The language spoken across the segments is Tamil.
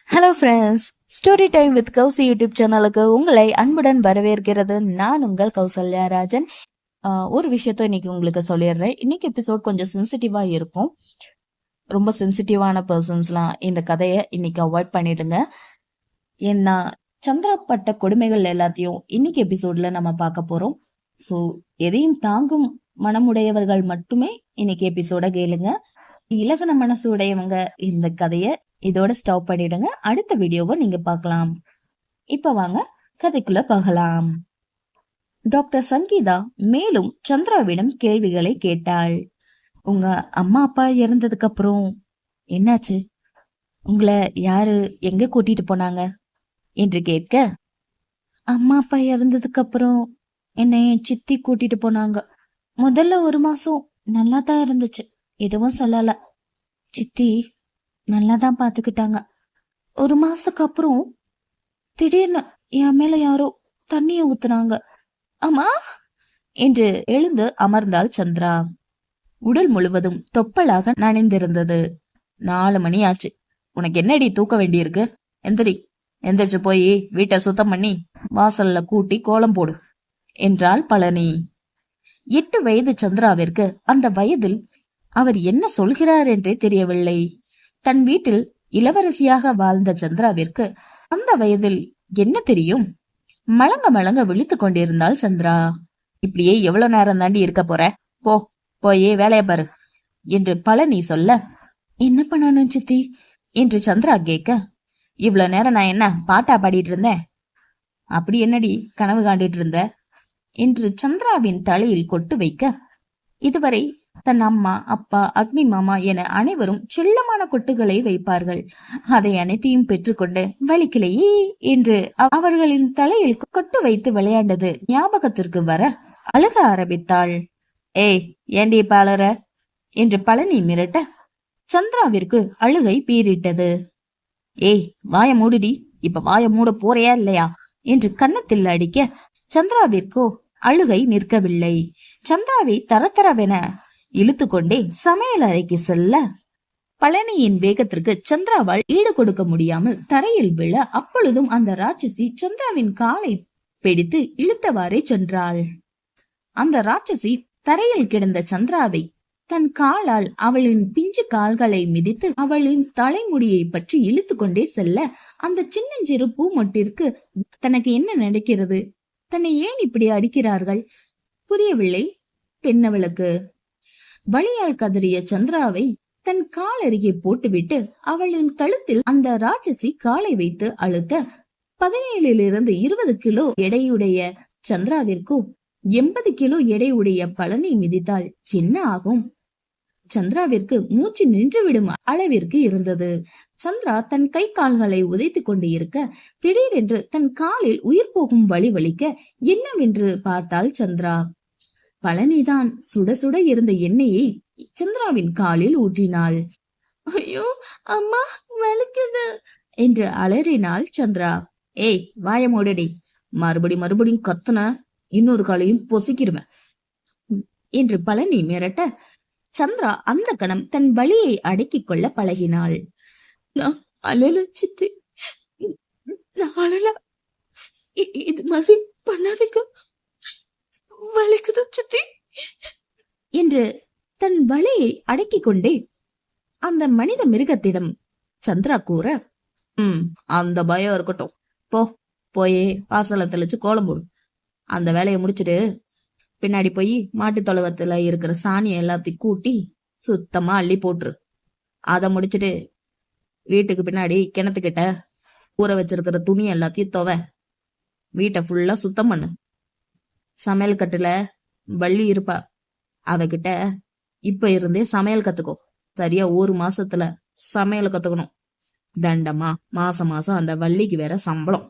Hello friends, story time with Kousi YouTube சேனலுக்கு உங்களை அன்புடன் வரவேற்கிறது. நான் உங்கள் கௌசல்யா ராஜன். ஒரு விஷயத்த இன்னைக்கு உங்களுக்கு சொல்லிடுறேன். இன்னைக்கு எபிசோட் கொஞ்சம் சென்சிட்டிவா இருக்கும். ரொம்ப சென்சிட்டிவான பர்சன்ஸ்லாம் இந்த கதையை இன்னைக்கு அவாய்ட் பண்ணிடுங்க. ஏன்னா சந்திரா பட்ட கொடுமைகள் எல்லாத்தையும் இன்னைக்கு எபிசோட்ல நம்ம பார்க்க போறோம். ஸோ எதையும் தாங்கும் மனமுடையவர்கள் மட்டுமே இன்னைக்கு எபிசோட கேளுங்க. இலகன மனசு உடையவங்க இந்த கதைய இதோட ஸ்டாப் பண்ணிடுங்க. அடுத்த வீடியோவை நீங்க பார்க்கலாம். இப்ப வாங்க கதைக்குள்ள போகலாம். டாக்டர் சங்கீதா மேலும் சந்திராவிடம் கேள்விகளை கேட்டாள். உங்க அம்மா அப்பா இறந்ததுக்கு அப்புறம் என்னாச்சு? உங்களை யாரு எங்க கூட்டிட்டு போனாங்க என்று கேட்க, அம்மா அப்பா இறந்ததுக்கு அப்புறம் என்னை சித்தி கூட்டிட்டு போனாங்க. முதல்ல 1 மாசம் நல்லா தான் இருந்துச்சு, எதுவும் சொல்லல. சித்தி நல்லாதான் பாத்துக்கிட்டாங்க. 1 மாசத்துக்கு அப்புறம் திடீர்னு என் மேல யாரோ தண்ணிய ஊத்துனாங்க. அம்மா என்று எழுந்து அமர்ந்தாள் சந்திரா. உடல் முழுவதும் தொப்பலாக நனைந்திருந்தது. 4 மணி ஆச்சு. உனக்கு என்னடி தூக்க வேண்டியிருக்கு? எந்திரி, எந்திரிச்சு போய் வீட்டை சுத்தம் பண்ணி வாசல்ல கூட்டி கோலம் போடு என்றாள் பழனி. 8 வயது சந்திராவிற்கு அந்த வயதில் அவர் என்ன சொல்கிறார் என்றே தெரியவில்லை. தன் வீட்டில் இளவரசியாக வாழ்ந்த சந்திராவிற்கு அந்த வயதில் என்ன தெரியும்? மலங்க மலங்க விழித்துக் கொண்டிருந்தாள் சந்திரா. இப்படியே எவ்வளவு நேரம் தாண்டி இருக்க போற? போ, போயே வேலைய பாரு என்று பழனி சொல்ல, என்ன பண்ணணும் சித்தி என்று சந்திரா கேட்க, இவ்வளவு நேரம் நான் என்ன பாட்டா பாடிட்டு இருந்தேன்? அப்படி என்னடி கனவு காண்டிட்டு இருந்த என்று சந்திராவின் தலையில் கொட்டு வைக்க, இதுவரை தன் அம்மா அப்பா அக்னி மாமா என அனைவரும் செல்லமான கொட்டுகளை வைப்பார்கள். அதை அனைத்தையும் பெற்றுக்கொண்டு வலிக்கலையே என்று அவர்களின் தலையில் கொட்டு வைத்து விளையாண்டது ஞாபகத்திற்கு வர அழுக ஆரம்பித்தாள். ஏய், ஏண்டி பாலர என்று பழனி மிரட்ட சந்திராவிற்கு அழுகை பீறிட்டது. ஏய், வாய மூடுடி, இப்ப வாய மூட போறியா இல்லையா என்று கன்னத்தில் அடிக்க சந்திராவிற்கோ அழுகை நிற்கவில்லை. சந்திராவை தரதரவென இழுத்து கொண்டே சமையல் அறைக்கு செல்ல, பழனியின் வேகத்திற்கு சந்திராவால் ஈடு கொடுக்க முடியாமல் தரையில் விழ, அப்பொழுதும் அந்த ராட்சசி சந்திராவின் காலை பிடித்து இழுத்தவாறே சென்றாள். அந்த ராட்சசி தரையில் கிடந்த சந்திராவை தன் காலால் அவளின் பிஞ்சு கால்களை மிதித்து அவளின் தலைமுடியை பற்றி இழுத்து கொண்டே செல்ல, அந்த சின்னஞ்சிறு பூமொட்டிற்கு தனக்கு என்ன நடக்கிறது, தன்னை ஏன் இப்படி அடிக்கிறார்கள் புரியவில்லை பெண்ணவளுக்கு. வலியால் கதறிய சந்திராவை தன் கால் அருகே போட்டுவிட்டு அவளின் கழுத்தில் அந்த ராட்சசி காலை வைத்து அழுத்த, 17 20 கிலோ எடையுடைய சந்திராவிற்கு 80 கிலோ எடையுடைய பழனி மிதித்தால் என்ன ஆகும்? சந்திராவிற்கு மூச்சு நின்றுவிடும் அளவிற்கு இருந்தது. சந்திரா தன் கை கால்களை உதைத்து கொண்டு இருக்க, திடீரென்று தன் காலில் உயிர் போகும் வலி வலிக்க என்னவென்று பார்த்தாள் சந்திரா. பழனிதான் சுட சுட இருந்த எண்ணெயை சந்திராவின் காலில் ஊற்றினாள். ஐயோ அம்மா, வலிக்குது என்று அலறினாள் சந்திரா. ஏய், வாய மூடடி, மறுபடியும் கத்துன இன்னொரு காலையும் பொசிக்கிருவேன் என்று பழனி மிரட்ட, சந்திரா அந்த கணம் தன் வலியை அடக்கிக் கொள்ள பழகினாள். அழல சித்தி, இது மாதிரி பண்ணாதீங்க, வலிக்குது சித்தி என்று தன் வலியை அடக்கிக் கொண்டே அந்த மனித மிருகத்திடம் சந்திரா கூற, அந்த பயம் இருக்கட்டும், போயே வாசல தெளிச்சு கோலம் போடு. அந்த வேலையை முடிச்சுட்டு பின்னாடி போய் மாட்டு தொழுவத்துல இருக்கிற சாணியை எல்லாத்தையும் கூட்டி சுத்தமா அள்ளி போட்டுரு. அதை முடிச்சுட்டு வீட்டுக்கு பின்னாடி கிணத்துக்கிட்ட ஊற வச்சிருக்கிற துணி எல்லாத்தையும் துவ, வீட்டை ஃபுல்லா சுத்தம் பண்ணு. சமையல் கட்டுல வள்ளி இருப்பா, அவகிட்ட இப்ப இருந்தே சமையல் கத்துக்கோ. சரியா 1 மாசத்துல சமையல் கத்துக்கணும். தண்டமா மாசம் அந்த வள்ளிக்கு வேற சம்பளம்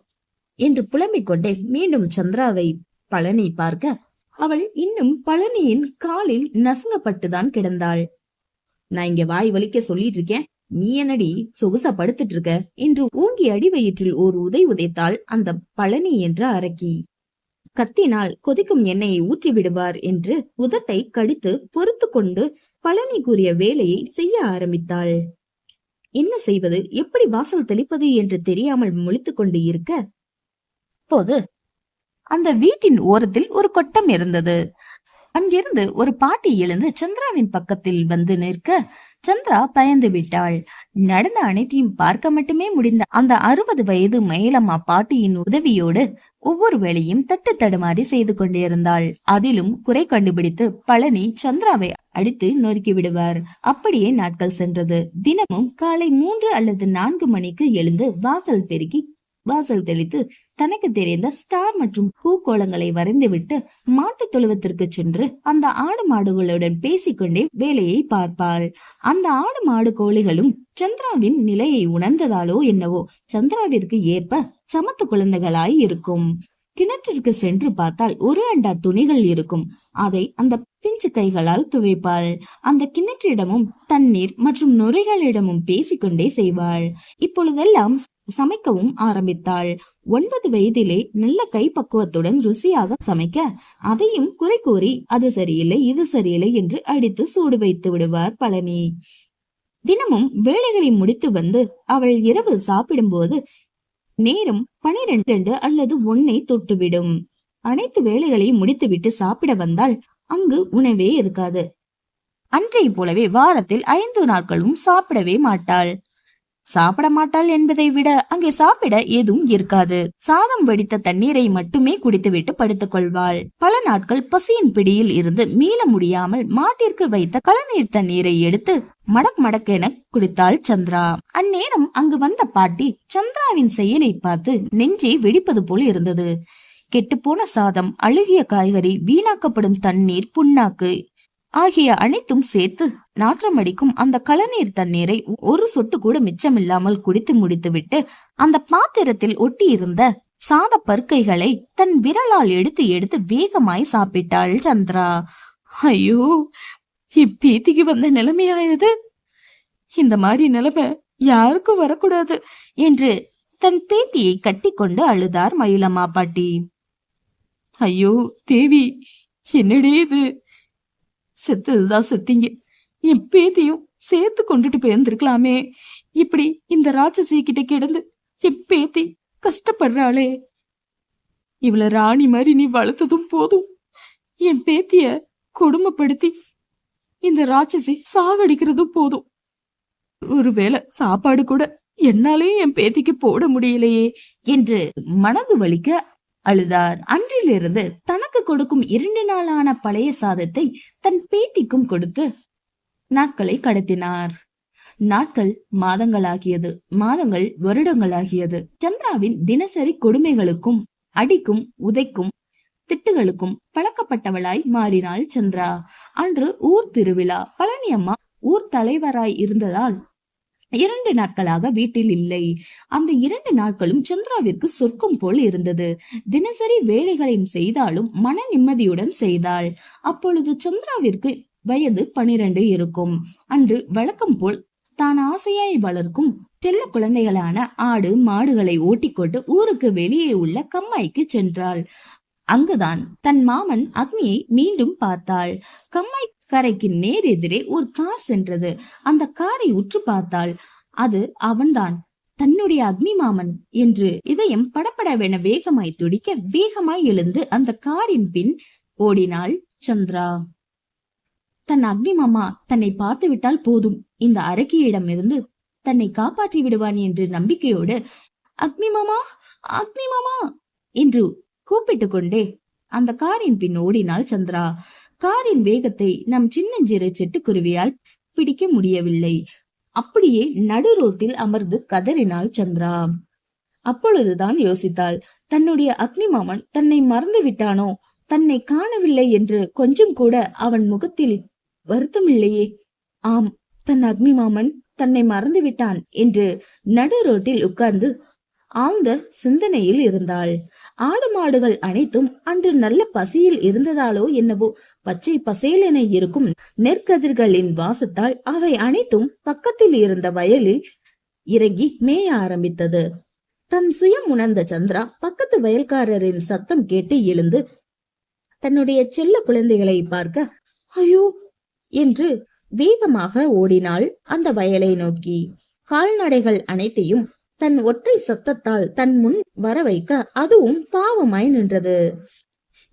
என்று புலம்பிக் கொண்டே மீண்டும் சந்திராவை பழனி பார்க்க, அவள் இன்னும் பழனியின் காலில் நசுங்கப்பட்டுதான் கிடந்தாள். நான் இங்க வாய் வலிக்க சொல்லிட்டு இருக்கேன், நீ என்னடி சொகுசா படுத்துட்டு இருக்க என்று ஊங்கி அடி வயிற்றில் ஒரு உதை உதைத்தாள் அந்த பழனி என்ற அரக்கி. கத்தினால் கொதிக்கும் எண்ணெயை ஊற்றி விடுவார் என்று உதட்டை கடித்து பொறுத்து கொண்டு பழனி கூறிய வேலையை செய்ய ஆரம்பித்தாள். என்ன செய்வது, எப்படி வாசல் தெளிப்பது என்று தெரியாமல் முழித்துக் கொண்டு இருக்க போது அந்த வீட்டின் ஓரத்தில் ஒரு கொட்டம் இருந்தது. அங்கிருந்து ஒரு பாட்டி எழுந்து சந்திராவின் பக்கத்தில் வந்து நிற்க சந்திரா பயந்து விட்டாள். நடந்த அனைத்தையும் பார்க்க மட்டுமே முடிந்த அந்த 60 வயது மயிலம்மா பாட்டியின் உதவியோடு ஒவ்வொரு வேளையும் தட்டு தடுமாறி செய்து கொண்டிருந்தாள். அதிலும் குறை கண்டுபிடித்து பழனி சந்திராவை அடித்து நொறுக்கி விடுவார். அப்படியே நாட்கள் சென்றது. தினமும் காலை 3 அல்லது 4 மணிக்கு எழுந்து வாசல் பெருக்கி வாசல் தெளித்து தனக்கு தெரிந்த ஸ்டார் மற்றும் பூக்கோளங்களை வரைந்துவிட்டு மாட்டு தொழுவத்திற்கு சென்று அந்த ஆடு மாடுகளுடன் பேசிக்கொண்டே வேலையை பார்ப்பாள். அந்த ஆடு மாடு கோழிகளும் சந்திராவின் நிலையை உணர்ந்ததாலோ என்னவோ சந்திராவிற்கு ஏற்ப சமத்து குழந்தைகளாய் இருக்கும். கிணற்றிற்கு சென்று பார்த்தால் ஒரு அண்டா துணிகள் இருக்கும். அதை அந்த பிஞ்சு கைகளால் துவைப்பாள். அந்த கிணற்றிடமும் தண்ணீர் மற்றும் நுரைகளிடமும் பேசிக்கொண்டே செய்வாள். இப்பொழுதெல்லாம் சமைக்கவும் ஆரம்பித்தாள். 9 வயதிலே நல்ல கை பக்குவத்துடன் ருசியாக சமைக்க அதையும் குறை கூறி அது சரியில்லை இது சரியில்லை என்று அடித்து சூடு வைத்து விடுவார் பழனி. தினமும் வேலைகளை முடித்து வந்து அவள் இரவு சாப்பிடும் போது நேரம் 12 அல்லது 1 தொட்டுவிடும். அனைத்து வேலைகளையும் முடித்துவிட்டு சாப்பிட வந்தால் அங்கு உணவே இருக்காது. அன்றைய போலவே வாரத்தில் 5 நாட்களும் சாப்பிடவே மாட்டாள். சாப்பிட மாட்டாள் என்பதை விட அங்கே சாப்பிட எதுவும் இருக்காது. சாதம் வடித்த தண்ணீரை மட்டுமே குடித்துவிட்டு படுத்துக் கொள்வாள். பல நாட்கள் பசியின் பிடியில் இருந்து மீள முடியாமல் மாட்டிற்கு வைத்த கழநீர் தண்ணீரை எடுத்து மடக் மடக்கென குடித்தாள் சந்திரா. அந்நேரம் அங்கு வந்த பாட்டி சந்திராவின் செயலை பார்த்து நெஞ்சை வெடிப்பது போல் இருந்தது. கெட்டுப்போன சாதம், அழுகிய காய்கறி, வீணாக்கப்படும் தண்ணீர், புண்ணாக்கு ஆகிய அனைத்தும் சேர்த்து நாற்றமடிக்கும் அந்த கழநீர் தண்ணீரை ஒரு சொட்டு கூட மிச்சமில்லாமல் குடித்து முடித்துவிட்டு அந்த பாத்திரத்தில் ஒட்டி இருந்த சாத பருக்கைகளை தன் விரலால் எடுத்து எடுத்து வேகமாய் சாப்பிட்டாள் சந்திரா. ஐயோ, இப்பேத்திக்கு வந்த நிலைமையாயது. இந்த மாதிரி நிலைமை யாருக்கும் வரக்கூடாது என்று தன் பேத்தியை கட்டி கொண்டு அழுதார் மயிலம்மா பாட்டி. ஐயோ தேவி, என்னடே இது, செத்ததுதான் செத்தீங்க, என் பேத்தியும் சேர்த்து கொண்டுட்டு போயிருந்திருக்கலாமே. இப்படி இந்த ராட்சசி கிட்ட கிடந்து என் பேத்தி கஷ்டப்படுறாளே. இவள ராணி மாதிரி நீ வளர்த்ததும் போதும், என் பேத்திய கொடுமைப்படுத்தி இந்த ராட்சசி சாகடிக்கிறதும் போதும். ஒருவேளை சாப்பாடு கூட என்னாலே என் பேத்திக்கு போட முடியலையே என்று மனது வலிக்க அழுதார். அன்றிலிருந்து தனக்கு கொடுக்கும் 2 நாளான பழைய சாதத்தை தன் பேத்திக்கும் கொடுத்து நாட்களை கடத்தினார். நாட்கள் மாதங்களாகியது, மாதங்கள் வருடங்களாகியது. சந்திராவின் தினசரி கொடுமைகளுக்கும் அடிக்கும் உதைக்கும் திட்டுகளுக்கும் பழக்கப்பட்டவளாய் மாறினாள் சந்திரா. அன்று ஊர் திருவிழா. பழனி அம்மா ஊர் தலைவராய் இருந்ததால் 2 நாட்களாக வீட்டில் இல்லை. அந்த 2 நாட்களும் சந்திராவிற்கு சொர்க்கம் போல் இருந்தது. தினசரி வேலைகளையும் செய்தாலும் மன நிம்மதியுடன் செய்தாள். அப்பொழுது சந்திராவிற்கு வயது 12 இருக்கும். அன்று வழக்கம் போல் தான் ஆசையாய் வளர்க்கும் செல்ல குழந்தைகளான ஆடு மாடுகளை ஓட்டிக்கொண்டு ஊருக்கு வெளியே உள்ள கம்மாய்க்கு சென்றாள். அங்குதான் தன் மாமன் அக்னியை மீண்டும் பார்த்தாள். கம்மாய் கரைக்கு நேர் எதிரே ஒரு கார் சென்றது. அந்த காரை உற்று பார்த்தாள். அது அவன்தான், தன்னுடைய அக்னி மாமன் என்று இதயம் படபடவென வேகமாய் துடிக்க வேகமாய் எழுந்து அந்த காரின் பின் ஓடினாள் சந்திரா. தன் அக்னி மாமா தன்னை பார்த்து விட்டால் போதும், இந்த அரக்கியிடம் இருந்து தன்னை காப்பாற்றி விடுவான் என்று நம்பிக்கையோடு அக்னி மாமா அக்னி மாமா என்று கூப்பிட்டு கொண்டே அந்த காரின் பின் ஓடினாள் சந்திரா. காரின் வேகத்தை நம் சின்னஞ்சிறு சிட்டுக்குருவியால் பிடிக்க முடியவில்லை. அப்படியே நடு ரோட்டில் அமர்ந்து கதறினாள் சந்திரா. அப்பொழுதுதான் யோசித்தாள், தன்னுடைய அக்னி மாமன் தன்னை மறந்து விட்டானோ, தன்னை காணவில்லை என்று கொஞ்சம் கூட அவன் முகத்தில் வருத்தமில்லையே. ஆம், தன் அக்னி மாமன் தன்னை மறந்து விட்டான் என்று நடு ரோட்டில் உட்கார்ந்து ஆழ்ந்த சிந்தனையில் இருந்தாள். ஆடு மாடுகள் அனைத்தும் அன்று நல்ல பசியில் இருந்ததாலோ என்னவோ பச்சை பசேலென இருக்கும் நெற்கதிர்களின் வாசத்தால் அவை அனைத்தும் பக்கத்தில் இருந்த வயலில் இறங்கி மேய ஆரம்பித்தது. தன் சுயம் உணர்ந்த சந்திரா பக்கத்து வயல்காரரின் சத்தம் கேட்டு எழுந்து தன்னுடைய செல்ல குழந்தைகளை பார்க்க ஐயோ என்று வேகமாக ஓடினாள் அந்த வயலை நோக்கி. கால்நடைகள் அனைத்தையும் தன் ஒற்றை சத்தத்தால் தன் முன் வர வைக்க அதுவும் பாவமாய் நின்றது.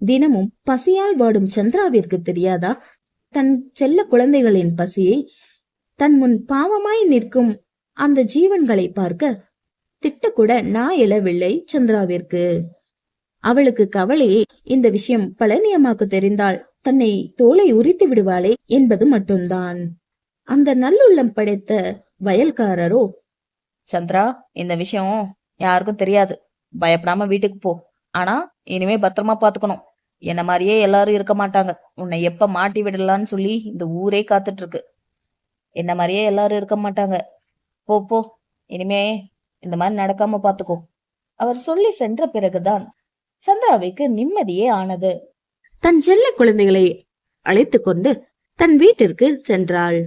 தினமும் பசியால் வாடும் சந்திராவிற்கு தெரியாதா தன் செல்ல குழந்தைகளின் பசியை? தன் முன் பாவமாய் நிற்கும் அந்த ஜீவன்களை பார்க்க திட்டக்கூட நான் எழவில்லை சந்திராவிற்கு. அவளுக்கு கவலையே இந்த விஷயம் பழனியம்மாக்கு தெரிந்தால் தன்னை தோலை உரித்து விடுவாளே என்பது மட்டும்தான். அந்த நல்லுள்ளம் படைத்த வயல்காரரோ, சந்திரா, இந்த விஷயம் யாருக்கும் தெரியாது, பயப்படாம வீட்டுக்கு போ. ஆனா இனிமே பத்திரமா பாத்துக்கணும். என்ன மாதிரியே எல்லாரும் இருக்க மாட்டாங்க. உன்னை எப்ப மாட்டி விடலான்னு சொல்லி இந்த ஊரே காத்துட்டு இருக்கு. என்ன மாதிரியே எல்லாரும் இருக்க மாட்டாங்க. போ போ, இனிமே இந்த மாதிரி நடக்காம பாத்துக்கோ. அவர் சொல்லி சென்ற பிறகுதான் சந்திராவிற்கு நிம்மதியே ஆனது. தன் செல்ல குழந்தைகளை அழைத்து கொண்டு தன் வீட்டிற்கு சென்றாள்.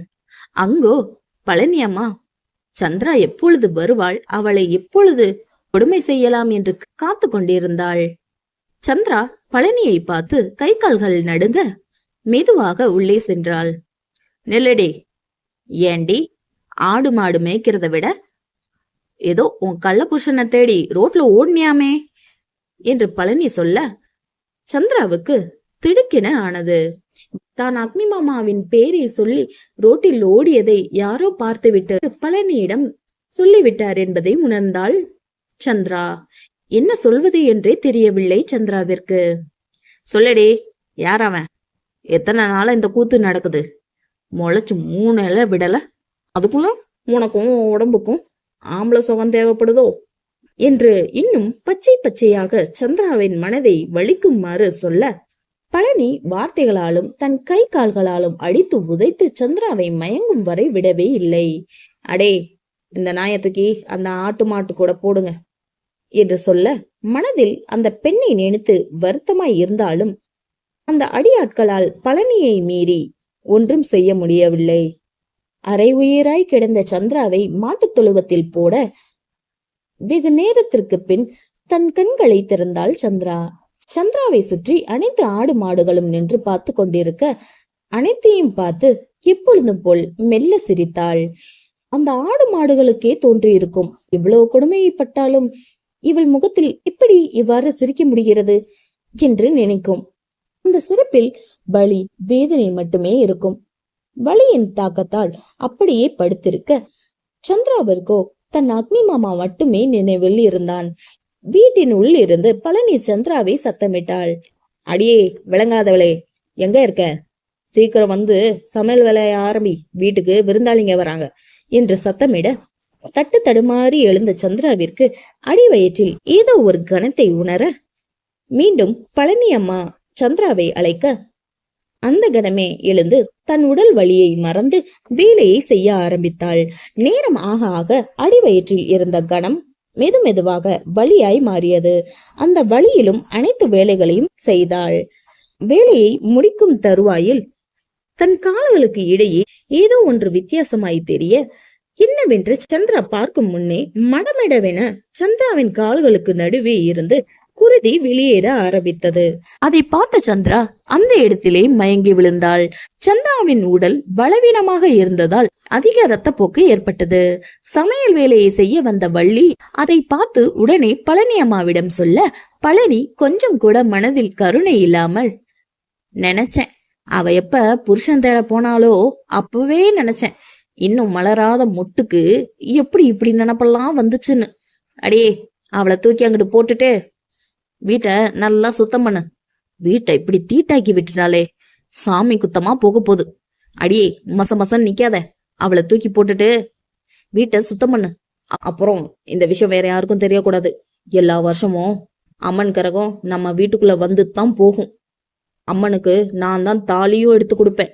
அங்கோ பழனி அம்மா சந்திரா எப்பொழுது வருவாள், அவளை எப்பொழுது கொடுமை செய்யலாம் என்று காத்து கொண்டிருந்தாள். சந்திரா பழனியை பார்த்து கை கால்கள் நடுங்க மெதுவாக உள்ளே சென்றாள். நெல்லடி, ஏண்டி ஆடு மாடு மேய்க்கிறத விட ஏதோ உன் கள்ள புருஷனை தேடி ரோட்ல ஓடுனியாமே என்று பழனி சொல்ல சந்திராவுக்கு திடுக்கின ஆனது. தான் அக்னி மாமாவின் பேரை சொல்லி ரோட்டில் ஓடியதை யாரோ பார்த்துவிட்டு பழனியிடம் சொல்லிவிட்டார் என்பதை உணர்ந்தாள் சந்திரா. என்ன சொல்வது என்றே தெரியவில்லை சந்திராவிற்கு. சொல்லடி, யார் அவன்? எத்தனை நாளா இந்த கூத்து நடக்குது? முளைச்சு 3 இலை விடல, அதுக்குள்ள உனக்கும் உடம்புக்கும் ஆம்பளை சுகம் தேவைப்படுதோ என்று இன்னும் பச்சை பச்சையாக சந்திராவின் மனதை வலிக்குமாறு சொல்ல பழனி வார்த்தைகளாலும் தன் கை கால்களாலும் அடித்து உதைத்து சந்திராவை மயங்கும் வரை விடவே இல்லை. அடே, இந்த நாயத்துக்கு அந்த ஆட்டு மாட்டு கூட போடுங்க என்று சொல்ல மனதில் அந்த பெண்ணை நினைத்து வருத்தமாய் இருந்தாலும் அந்த அடியாட்களால் பழனியை மீறி ஒன்றும் செய்ய முடியவில்லை. அரை உயிராய் கிடந்த சந்திராவை மாட்டுத் தொழுவத்தில் போட வெகு நேரத்திற்கு பின் தன் கண்களை திறந்தாள் சந்திரா. சந்திராவை சுற்றி அனைத்து ஆடு மாடுகளும் நின்று பார்த்து கொண்டிருக்க அனைத்தையும் பார்த்து எப்பொழுதும் போல் மெல்ல சிரித்தாள். அந்த ஆடு மாடுகளுக்கே தோன்றியிருக்கும், இவ்வளவு கொடுமைப்பட்டாலும் இவள் முகத்தில் எப்படி இவ்வாறு சிரிக்க முடிகிறது என்று நினைக்கும். அந்த சிரிப்பில் வலி, வேதனை மட்டுமே இருக்கும். வலியின் தாக்கத்தால் அப்படியே படுத்திருக்க சந்திராவிற்கோ தன் அக்னி மாமா மட்டுமே நினைவில் இருந்தான். வீட்டின் உள்ளிருந்து பழனி சந்திராவை சத்தமிட்டாள். அடியே விளங்காதவளே, எங்க இருக்க? சீக்கிரம் வந்து சமையல் வேலைய ஆரம்பி, வீட்டுக்கு விருந்தாளிங்க வராங்க என்று சத்தமிட தட்டு தடுமாறி எழுந்த சந்திராவிற்கு அடி வயிற்றில் ஏதோ ஒரு கணத்தை உணர மீண்டும் பழனி அம்மா சந்திராவை அழைக்க அந்த கணமே எழுந்து தன் உடல் வலியை மறந்து வேலையை செய்ய ஆரம்பித்தாள். நேரம் ஆக ஆக அடிவயிற்றில் இருந்த கணம் மெதுமெதுவாக வலியாய் மாறியது. அந்த வலியிலும் அனைத்து வேலைகளையும் செய்தாள். வேலையை முடிக்கும் தருவாயில் தன் கால்களுக்கு இடையே ஏதோ ஒன்று வித்தியாசமாய் தெரிய என்னவென்று சந்திரா பார்க்கும் முன்னே மடமெடவென சந்திராவின் கால்களுக்கு நடுவே இருந்து குருதி வெளியேற ஆரம்பித்தது. அதை பார்த்த சந்திரா அந்த இடத்திலே மயங்கி விழுந்தாள். சந்திராவின் உடல் பலவீனமாக இருந்ததால் அதிக இரத்தப்போக்கு ஏற்பட்டது. சமையல் வேலையை செய்ய வந்த வள்ளி அதை பார்த்து உடனே பழனி அம்மாவிடம் சொல்ல பழனி கொஞ்சம் கூட மனதில் கருணை இல்லாமல், நினைச்சேன் அவ எப்ப புருஷன் தேட போனாலோ அப்பவே நினைச்சேன், இன்னும் மலராத மொட்டுக்கு எப்படி இப்படி நினப்பெல்லாம் வந்துச்சுன்னு. அடே, அவளை தூக்கி அங்கிட்டு போட்டுட்டு வீட்டை நல்லா சுத்தம் பண்ணு. வீட்டை இப்படி தீட்டாக்கி விட்டுட்டாலே சாமி குத்தமா போக போகுது. அடியே, மசம் நிக்காத, அவளை தூக்கி போட்டுட்டு வீட்டை சுத்தம் பண்ணு. அப்புறம் இந்த விஷயம் வேற யாருக்கும் தெரியக்கூடாது. எல்லா வருஷமும் அம்மன் கரகம் நம்ம வீட்டுக்குள்ள வந்து தான் போகும். அம்மனுக்கு நான் தான் தாலியும் எடுத்து கொடுப்பேன்.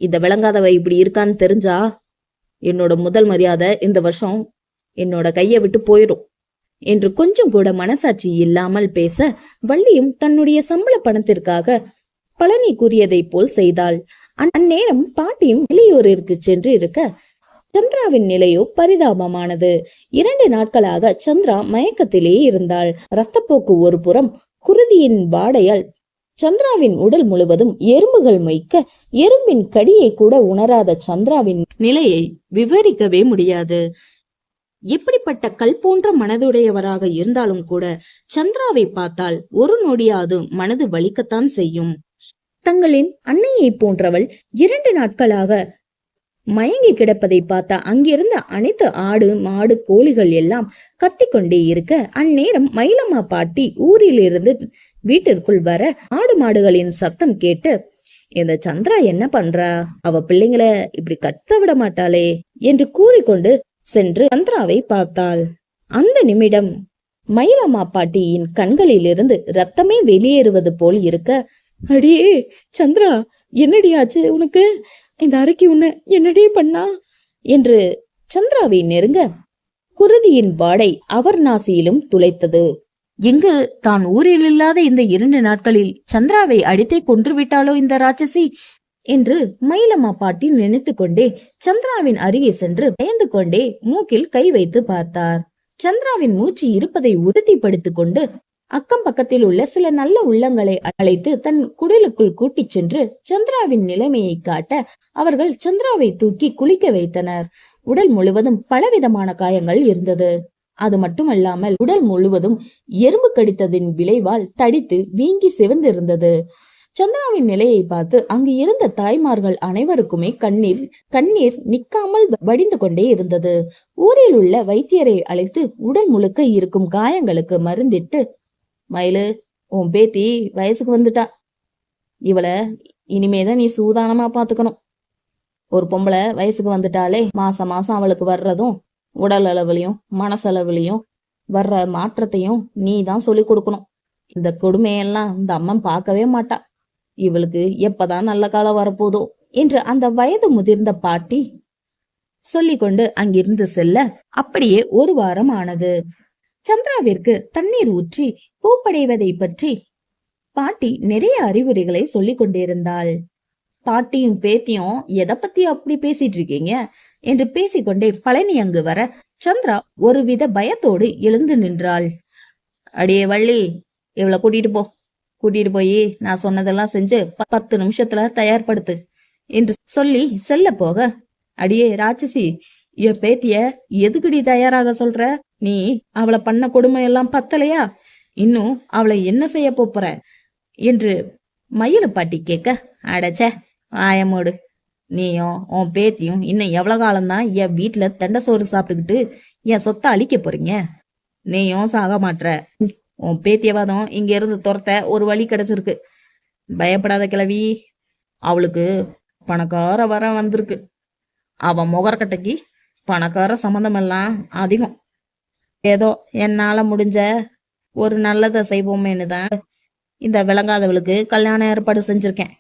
இந்த விளங்காதவ இப்படி இருக்கான்னு தெரிஞ்சா என்னோட முதல் மரியாதை இந்த வருஷம் என்னோட கையை விட்டு போயிடும் என்று கொஞ்சம் கூட மனசாட்சி இல்லாமல் பேச வள்ளியும் தன்னுடைய சம்பள பணத்திற்காக பழனி கூறியதை போல் செய்தாள். அந்நேரம் பாட்டியும் வெளியூரிற்கு சென்று இருக்க சந்திராவின் நிலையோ பரிதாபமானது. 2 நாட்களாக சந்திரா மயக்கத்திலே இருந்தாள். இரத்தப்போக்கு ஒரு புறம், குருதியின் வாடையால் சந்திராவின் உடல் முழுவதும் எறும்புகள் மொய்க்க எறும்பின் கடியை கூட உணராத சந்திராவின் நிலையை விவரிக்கவே முடியாது. எப்படிப்பட்ட கல் போன்ற மனதுடையவராக இருந்தாலும் கூட சந்திராவை பார்த்தால் ஒரு நொடியாவது மனது வலிக்கத்தான் செய்யும். தங்களின் அன்னையை போன்றவள் 2 நாட்களாக மயங்கி கிடப்பதை பார்த்தா அங்கிருந்த அனைத்து ஆடு மாடு கோழிகள் எல்லாம் கத்திக்கொண்டே இருக்க, அந்நேரம் மயிலம்மா பாட்டி ஊரிலிருந்து வீட்டிற்குள் வர ஆடு மாடுகளின் சத்தம் கேட்டு, இந்த சந்திரா என்ன பண்றா, அவ பிள்ளைங்களை இப்படி கத்த விட மாட்டாளே என்று கூறிக்கொண்டு சென்று சந்திராவை பார்த்தாள். அந்த நிமிடம் மயிலம்மா பாட்டியின் கண்களில் இருந்து ரத்தமே வெளியேறுவது போல் இருக்க, அடியே சந்திரா, என்னடி ஆச்சு உனக்கு, இந்த அறைக்கு உன்ன என்னடி பண்ணா என்று சந்திராவை நெருங்க குருதியின் வாடை அவர் நாசியிலும் துளைத்தது. எங்கு தான் ஊரில் இல்லாத இந்த 2 நாட்களில் சந்திராவை அடித்தே கொன்று விட்டாளோ இந்த ராட்சசி என்று மயிலம்மா பாட்டி நினைத்து கொண்டே சந்திராவின் அருகே சென்று பயந்து கொண்டே மூக்கில் கை வைத்து பார்த்தார். சந்திராவின் மூச்சு இருப்பதை உறுதிப்படுத்திக் கொண்டு அக்கம் பக்கத்தில் உள்ள சில நல்ல உள்ளங்களை அழைத்து தன் குடிலுக்குள் கூட்டிச் சென்று சந்திராவின் நிலைமையை காட்ட அவர்கள் சந்திராவை தூக்கி குளிக்க வைத்தனர். உடல் முழுவதும் பலவிதமான காயங்கள் இருந்தது. அது மட்டுமல்லாமல் உடல் முழுவதும் எறும்பு கடித்ததின் விளைவால் தடித்து வீங்கி சிவந்திருந்தது. சந்திராவின் நிலையை பார்த்து அங்கு இருந்த தாய்மார்கள் அனைவருக்குமே கண்ணீர் நிக்காமல் வடிந்து கொண்டே இருந்தது. ஊரில் உள்ள வைத்தியரை அழைத்து உடல் முழுக்க இருக்கும் காயங்களுக்கு மருந்திட்டு, மயிலு, உன் பேத்தி வயசுக்கு வந்துட்டா, இவளை இனிமேதான் நீ சூதானமா பாத்துக்கணும். ஒரு பொம்பளை வயசுக்கு வந்துட்டாலே மாசம் மாசம் அவளுக்கு வர்றதும் உடல் அளவுலயும் மனசளவுலயும் வர்ற மாற்றத்தையும் நீ தான் சொல்லி கொடுக்கணும். இந்த கொடுமையெல்லாம் இந்த அம்மன் பார்க்கவே மாட்டா. இவளுக்கு எப்பதான் நல்ல காலம் வரப்போதோ என்று அந்த வயது முதிர்ந்த பாட்டி சொல்லிக்கொண்டு அங்கிருந்து செல்ல அப்படியே ஒரு வாரம் ஆனது. சந்திராவிற்கு தண்ணீர் ஊற்றி பூப்படைவதை பற்றி பாட்டி நிறைய அறிவுரைகளை சொல்லிக் கொண்டிருந்தாள். பாட்டியும் பேத்தியும் எதை பத்தி அப்படி பேசிட்டு இருக்கீங்க என்று பேசிக்கொண்டே பழனி அங்கு வர சந்திரா ஒருவித பயத்தோடு எழுந்து நின்றாள். அடியே வள்ளி, இவளை கூட்டிட்டு போய் நான் சொன்னதெல்லாம் செஞ்சு 10 நிமிஷத்துல தயார்படுத்து என்று சொல்லி செல்ல போக, அடியே ராட்சசி, என் பேத்திய எதுக்குடி தயாராக சொல்ற? நீ அவளை பண்ண கொடுமை எல்லாம் பத்தலையா? இன்னும் அவளை என்ன செய்ய போற என்று மயில பாட்டி கேட்க, அடச்ச ஆயமோடு, நீயும் உன் பேத்தியும் இன்னும் எவ்வளவு காலம்தான் என் வீட்டுல தெண்ட சோறு சாப்பிட்டுக்கிட்டு என் சொத்தை அழிக்க போறீங்க? நீயும் சாக மாட்ற. உன் பேத்தியவாதம் இங்க இருந்து துரத்த ஒரு வழி கிடைச்சிருக்கு. பயப்படாத கிழவி, அவளுக்கு பணக்கார வர வந்திருக்கு. அவன் முகரக்கட்டைக்கு பணக்கார சம்மந்தம் எல்லாம் அதிகம். ஏதோ என்னால முடிஞ்ச ஒரு நல்லதை செய்வோமேனு தான் இந்த விளங்காதவளுக்கு கல்யாணம் ஏற்பாடு செஞ்சிருக்கேன்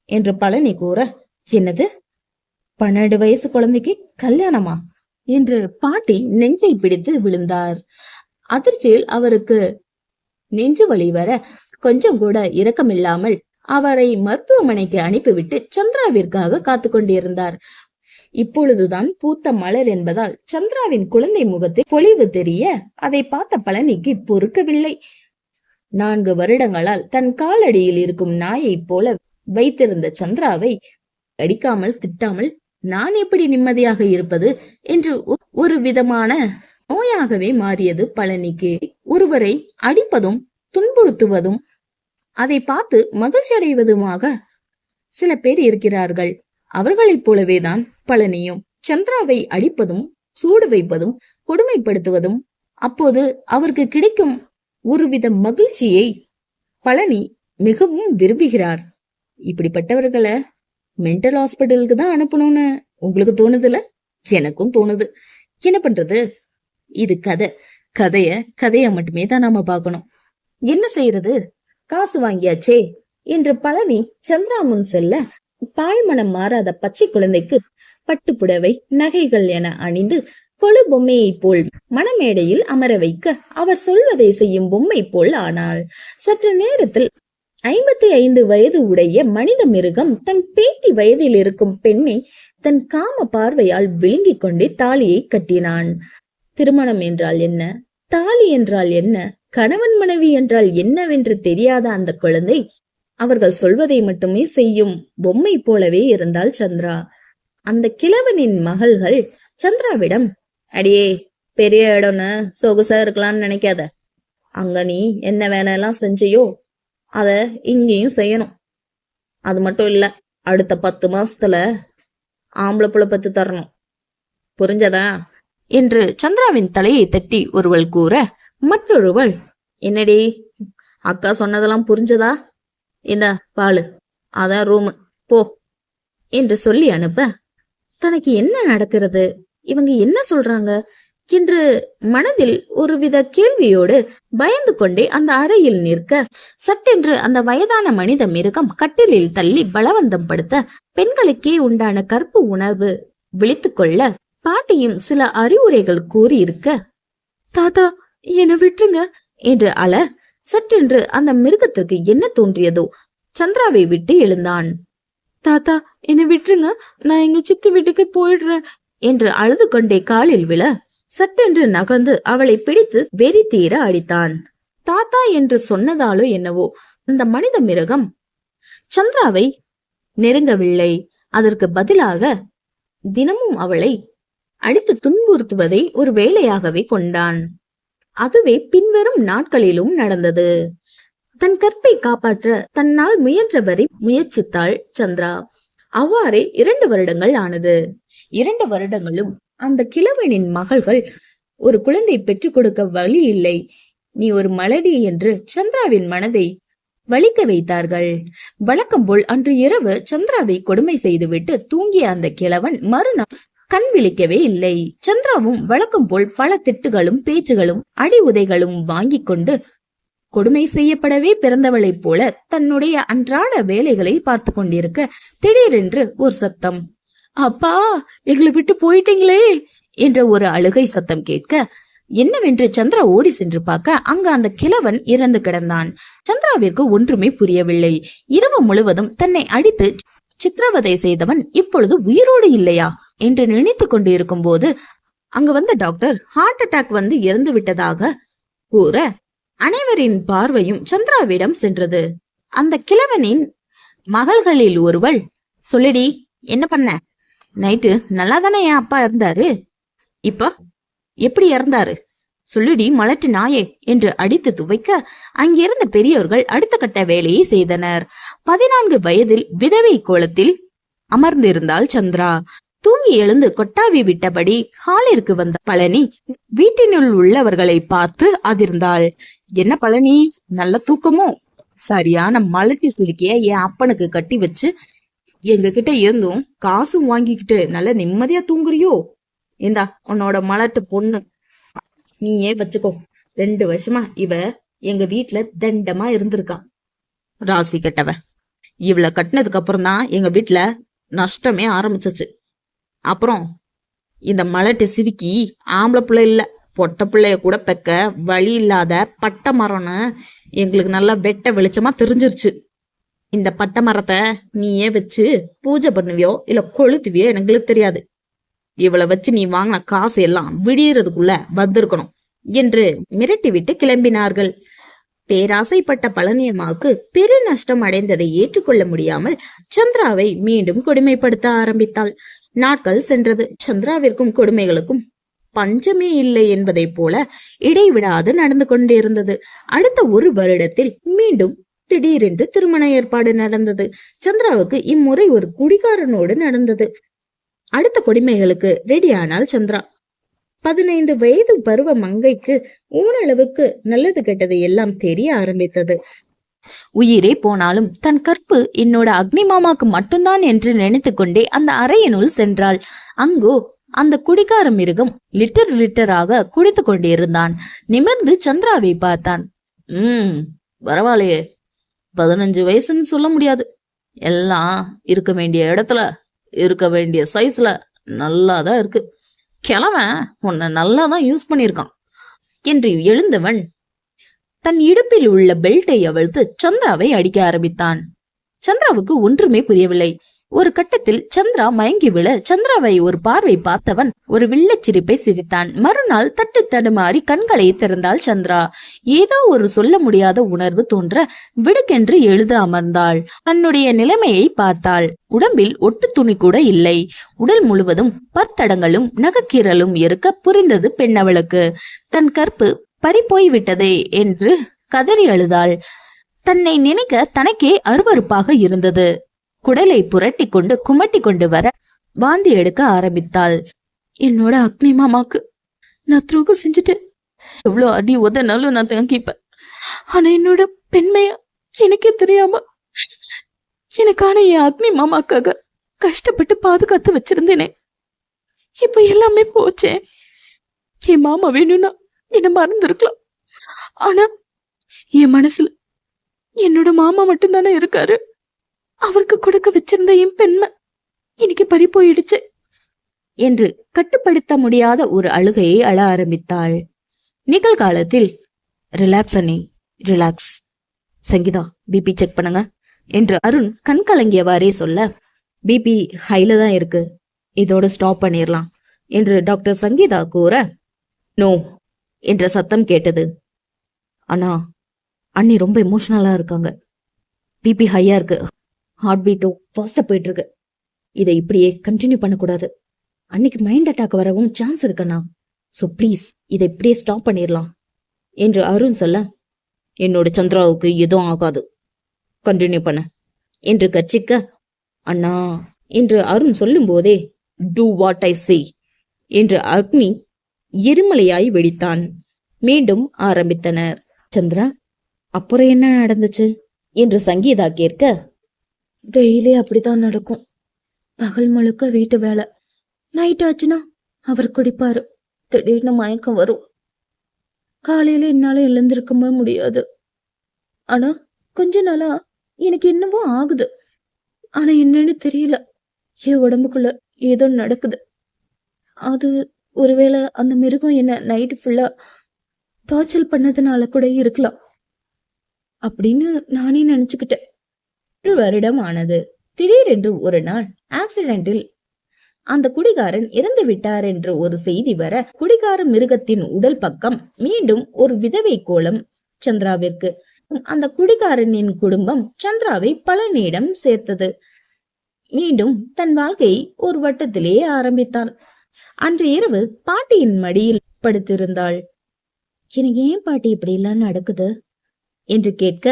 என்று பழனி கூற, என்னது 12 வயசு குழந்தைக்கு கல்யாணமா என்று பாட்டி நெஞ்சை பிடித்து விழுந்தார். அதிர்ச்சியில் அவருக்கு நெஞ்சு வலி வர கொஞ்சம் கூட இரக்கமில்லாமல் அவரை மருத்துவமனைக்கு அனுப்பிவிட்டு சந்திராவிற்காக காத்து கொண்டிருந்தார். இப்பொழுதுதான் பூத்த மலர் என்பதால் சந்திராவின் குழந்தை முகத்தை பொலிவு தெரிய அதை பார்த்த பழனிக்கு பொறுக்கவில்லை. 4 வருடங்களால் தன் காலடியில் இருக்கும் நாயை போல வைத்திருந்த சந்திராவை அடிக்காமல் திட்டாமல் நான் எப்படி நிம்மதியாக இருப்பது என்று ஒரு விதமான நோயாகவே மாறியது பழனிக்கு. ஒருவரை அடிப்பதும் துன்புறுத்துவதும் அதை பார்த்து மகிழ்ச்சி அடைவதுமாக சில பேர் இருக்கிறார்கள். அவர்களைப் போலவேதான் பழனியும். சந்திராவை அடிப்பதும் சூடு வைப்பதும் கொடுமைப்படுத்துவதும் அப்போது அவருக்கு கிடைக்கும் ஒருவித மகிழ்ச்சியை பழனி மிகவும் விரும்புகிறார். இப்படிப்பட்டவர்களை மென்டல் ஹாஸ்பிட்டலுக்கு தான் அனுப்பணும்னு உங்களுக்கு தோணுதுல? எனக்கும் தோணுது. என்ன பண்றது, இது கதைய மட்டுமே தான் நாம பார்க்கணும். என்ன செய்யறது, காசு வாங்கியாச்சே என்று பழனி சந்திரா முன் செல்ல, பால் மனம் மாறாத பச்சை குழந்தைக்கு பட்டு புடவை நகைகள் என அணிந்து கொழு பொம்மையை போல் மணமேடையில் அமர வைக்க அவர் சொல்வதை செய்யும் பொம்மை போல் ஆனாள். சற்று நேரத்தில் 55 வயது உடைய மனித மிருகம் தன் பேத்தி வயதில் இருக்கும் பெண்ணை தன் காம பார்வையால் விழுங்கிக் கொண்டே தாலியை கட்டினான். திருமணம் என்றால் என்ன, தாலி என்றால் என்ன, கணவன் மனைவி என்றால் என்னவென்று தெரியாத அந்த குழந்தை அவர்கள் சொல்வதை மட்டுமே செய்யும் பொம்மை போலவே இருந்தாள் சந்திரா. அந்த கிழவனின் மகள்கள் சந்திராவிடம், அடியே, பெரிய இடம்னு சொகுசா இருக்கலாம்னு நினைக்காத. அங்க நீ என்ன வேலையெல்லாம் செஞ்சையோ அத இங்கேயும் செய்யணும். அது மட்டும் இல்ல, அடுத்த 10 மாசத்துல ஆம்பளை புள்ள பத்து தரணும், புரிஞ்சதா என்று சந்திராவின் தலையை தட்டி ஒருவள் கூற, மற்றொருவள், என்னடி அக்கா சொன்னதெல்லாம் புரிஞ்சதா? இந்த பாலு, அதான் ரூமு, போ என்று சொல்லி அனுப்ப, தனக்கு என்ன நடக்கிறது, இவங்க என்ன சொல்றாங்க என்று மனதில் ஒருவித கேள்வியோடு பயந்து கொண்டே அந்த அறையில் நிற்க, சட்டென்று அந்த வயதான மனித மிருகம் கட்டிலில் தள்ளி பலவந்தம் படுத்த பெண்களுக்கே உண்டான கற்பு உணர்வு விழித்து கொள்ள பாட்டியும் சில அறிவுரைகள் கூறியிருக்க, தாத்தா என்னை விட்டுருங்க என்று அழ, சட்டென்று அந்த மிருகத்திற்கு என்ன தோன்றியதோ சந்திராவை விட்டு எழுந்தான். தாத்தா என்னை விட்டுருங்க, நான் எங்க சித்தி வீட்டுக்கு போயிடுறேன் என்று அழுது கொண்டே காலில் விழ, சட்டென்று நகர்ந்து அவளை பிடித்து வெறி தீர அடித்தான். தாத்தா என்று சொன்னதாலோ என்னவோ அந்த மனித மிருகம் சந்திராவை நெருங்கவில்லை. அதற்கு பதிலாக தினமும் அவளை அடித்து துன்புறுத்துவதை ஒரு வேலையாகவே கொண்டான். அதுவே பின்வரும் நாட்களிலும் நடந்தது. தன் கற்பை காப்பாற்ற தன்னால் முயன்றவரை முயற்சித்தாள் சந்திரா. அவ்வாறே 2 வருடங்கள் ஆனது. 2 வருடங்களும் அந்த கிழவனின் மகள்கள் ஒரு குழந்தை பெற்றுக் கொடுக்க வழி இல்லை, நீ ஒரு மலடி என்று சந்திராவின் மனதை வலிக்க வைத்தார்கள். வழக்கம் போல் அன்று இரவு சந்திராவை கொடுமை செய்துவிட்டு தூங்கிய அந்த கிழவன் மறுநாள் கண் விழிக்கவே இல்லை. சந்திராவும் வழக்கம் போல் பல திட்டுகளும் பேச்சுகளும் அடி உதைகளும் வாங்கி கொண்டு கொடுமை செய்யப்படவே பிறந்தவளைப் போல தன்னுடைய அன்றாட வேலைகளை பார்த்து கொண்டிருக்க, திடீரென்று ஒரு சத்தம், அப்பா எங்களை விட்டு போயிட்டீங்களே என்ற ஒரு அழுகை சத்தம் கேட்க, என்னவென்று சந்திரா ஓடி சென்று பார்க்க, அங்கு அந்த கிழவன் இறந்து கிடந்தான். சந்திராவிற்கு ஒன்றுமே புரியவில்லை. இரவு முழுவதும் தன்னை அடித்து சித்திரவதை செய்தவன் இப்பொழுது உயிரோடு இல்லையா என்று நினைத்து கொண்டு இருக்கும் போது அங்கு வந்த டாக்டர் ஹார்ட் அட்டாக் வந்து இறந்து விட்டதாக கூற, அனைவரின் பார்வையும் சந்திராவிடம் சென்றது. அந்த கிழவனின் மகள்களில் ஒருவள், சொல்லிடி, என்ன பண்ண? நைட்டு நல்லா தானே என் அப்பா இருந்தாரு, இப்ப எப்படி இறந்தாரு சொல்லுடி மலட்டு நாயே என்று அடித்து துவைக்க, அங்கிருந்த பெரியோர்கள் அடுத்த கட்ட வேலையை செய்தனர். 14 வயதில் விதவை கோலத்தில் அமர்ந்திருந்தாள் சந்திரா. தூங்கி எழுந்து கொட்டாவி விட்டபடி ஹாலிற்கு வந்த பழனி வீட்டினுள் உள்ளவர்களை பார்த்து அதிர்ந்தாள். என்ன பழனி, நல்ல தூக்கமோ? சரியான மலட்டி சுலுக்கிய என் அப்பனுக்கு கட்டி வச்சு எங்க கிட்ட இருந்தும் காசும் வாங்கிக்கிட்டு நல்ல நிம்மதியா தூங்குறியோ? இந்தா உன்னோட மலட்டு பொண்ணு, நீயே வச்சுக்கோ. 2 வருஷமா இவ எங்க வீட்டுல தண்டமா இருந்திருக்கா. ராசி கட்டவ. இவளை கட்டினதுக்கு அப்புறம் தான் எங்க வீட்டுல நஷ்டமே ஆரம்பிச்சிச்சு. அப்புறம் இந்த மலட்டை சிரிக்கி ஆம்பளை பிள்ளை இல்ல பொட்ட பிள்ளைய கூட பெக்க வழி இல்லாத பட்டை மரம்னு எங்களுக்கு நல்லா வெட்ட வெளிச்சமா தெரிஞ்சிருச்சு. இந்த பட்டை மரத்தை நீயே வச்சு பூஜை பண்ணுவியோ இல்ல கொளுத்துவியோ எனக்கு தெரியாது. இவளை வச்சு நீ வாங்கின காசு எல்லாம் விடியறதுக்குள்ள வந்திருக்கணும் என்று மிரட்டிவிட்டு கிளம்பினார்கள். பேராசைப்பட்ட பழனியம்மாவுக்கு பெரு நஷ்டம் அடைந்ததை ஏற்றுக்கொள்ள முடியாமல் சந்திராவை மீண்டும் கொடுமைப்படுத்த ஆரம்பித்தாள். நாட்கள் சென்றது. சந்திராவிற்கும் கொடுமைகளுக்கும் பஞ்சமே இல்லை என்பதை போல இடைவிடாது நடந்து கொண்டிருந்தது. அடுத்த 1 வருடத்தில் மீண்டும் திடீரென்று திருமண ஏற்பாடு நடந்தது. சந்திராவுக்கு இம்முறை ஒரு குடிகாரனோடு நடந்தது. அடுத்த கொடுமைகளுக்கு ரெடியானாள் சந்திரா. 15 வயது பருவ மங்கைக்கு ஓரளவுக்கு நல்லது கெட்டது எல்லாம் தெரிய ஆரம்பித்தது. உயிரே போனாலும் தன் கற்பு என்னோட அக்னி மாமாக்கு மட்டும்தான் என்று நினைத்து கொண்டே அந்த அறையினுள் சென்றாள். அங்கோ அந்த குடிகார மிருகம் லிட்டராக குடித்து கொண்டிருந்தான். நிமிர்ந்து சந்திராவை பார்த்தான். பரவாயில்லையே, 15 வயசுன்னு சொல்ல முடியாது. எல்லாம் இருக்க வேண்டிய இடத்துல இருக்க வேண்டிய சைஸ்ல நல்லாதான் இருக்கு. கிழவன் உன்னை நல்லாதான் யூஸ் பண்ணிருக்கான் என்று எழுந்தவன் தன் இடுப்பில் உள்ள பெல்ட்டை அவிழ்த்து சந்திராவை அடிக்க ஆரம்பித்தான். சந்திராவுக்கு ஒன்றுமே புரியவில்லை. ஒரு கட்டத்தில் சந்திரா மயங்கி விழ சந்திராவை ஒரு பார்வை பார்த்தவன் ஒரு வில்லச் சிரிப்பை சிரித்தான். மறுநாள் தட்டு தடுமாறி கண்களை திறந்தாள் சந்திரா. ஏதோ ஒரு சொல்ல முடியாத உணர்வு தோன்ற விடுக்கென்று எழுத அமர்ந்தாள். தன்னுடைய நிலைமையை பார்த்தாள். உடம்பில் ஒட்டு துணி கூட இல்லை. உடல் முழுவதும் பற்தடங்களும் நகக்கீரலும் இருக்க புரிந்தது பெண்ணவளுக்கு. தன் கற்பு பறிப்போய் விட்டதே என்று கதறி அழுதாள். தன்னை நினைக்க தனக்கே அருவருப்பாக இருந்தது. குடலை புரட்டி கொண்டு குமட்டி கொண்டு வர வாந்தி எடுக்க ஆரம்பித்தாள். என்னோட அக்னி மாமாக்கு நான் துரோகம் செஞ்சுட்டேன். எவ்வளவு அடி உதனாலும் நான் தங்கிப்பேன். ஆனா என்னோட பெண்மைய எனக்கே தெரியாம எனக்கான என் அக்னி மாமாக்காக கஷ்டப்பட்டு பாதுகாத்து வச்சிருந்தேனே, இப்ப எல்லாமே போச்சே. என் மாமா வேணும்னா என்ன மறந்துருக்கலாம். ஆனா என் மனசுல என்னோட மாமா மட்டும்தானே இருக்காரு. அவருக்கு கொடுக்க வச்சிருந்த என் பெண்மை இன்னைக்கு பறி போயிடுச்சு என்று கட்டுப்படுத்த முடியாத ஒரு அழுகையை அழ ஆரம்பித்தாள். நிகழ்காலத்தில் ரிலாக்ஸ் அண்ணி, ரிலாக்ஸ். சங்கீதா, பிபி செக் பண்ணுங்க என்று அருண் கண் கலங்கியவாறே சொல்ல, பிபி ஹைல தான் இருக்கு, இதோட ஸ்டாப் பண்ணிடலாம் என்று டாக்டர் சங்கீதா கூற, நோ என்ற சத்தம் கேட்டது. ஆனா அண்ணி ரொம்ப எமோஷனலா இருக்காங்க. பிபி ஹையா இருக்கு, ஹார்ட் பீட்டும் ஃபாஸ்டா போயிட்டு இருக்கு. இதை இப்படியே கண்டினியூ பண்ணக்கூடாது. அன்னைக்கு மைண்ட் அட்டாக் வரவும் சான்ஸ் இருக்கண்ணா. சோ ப்ளீஸ் இதை இப்படியே ஸ்டாப் பண்ணிடலாம் என்று அருண் சொல்ல, என்னோட சந்திராவுக்கு எதுவும் ஆகாது, கண்டினியூ பண்ண என்று கர்ச்சிக்க, அண்ணா என்று அருண் சொல்லும் போதே டூ வாட் ஐ சே என்று அக்னி எரிமலையாய் வெடித்தான். மீண்டும் ஆரம்பித்தனர். சந்திரா, அப்புறம் என்ன நடந்துச்சு என்று சங்கீதா கேட்க, டெய்லி அப்படித்தான் நடக்கும். பகல் முழுக்க வீட்டு வேலை, நைட் ஆச்சுன்னா அவர் குடிப்பாரு. திடீர்னு மயக்கம் வரும். காலையில என்னால எழுந்திருக்கவே முடியாது. ஆனா கொஞ்ச நாளா எனக்கு என்னவோ ஆகுது. ஆனா என்னன்னு தெரியல. என் உடம்புக்குள்ள ஏதோ நடக்குது. அது ஒருவேளை அந்த மிருகம் என்ன நைட்டு ஃபுல்லா டார்ச்சர் பண்ணதுனால கூட இருக்கலாம் அப்படின்னு நானே நினைச்சுக்கிட்டேன். 1 வருடம் ஆனது. திடீரென்று ஒரு நாள் ஆக்சிடென்டில் அந்த குடிகாரன் இறந்து விட்டார் என்று ஒரு செய்தி வர, குடிகார மிருகத்தின் உடல் பக்கம் மீண்டும் ஒரு விதவை கோலம் சந்திராவிற்கு. அந்த குடிகாரனின் குடும்பம் சந்திராவை பழனியிடம் சேர்த்தது. மீண்டும் தன் வாழ்க்கை ஒரு வட்டத்திலே ஆரம்பித்தான். அன்று இரவு பாட்டியின் மடியில் படுத்திருந்தாள். எனக்கு ஏன் பாட்டி இப்படி எல்லாம் நடக்குது என்று கேட்க,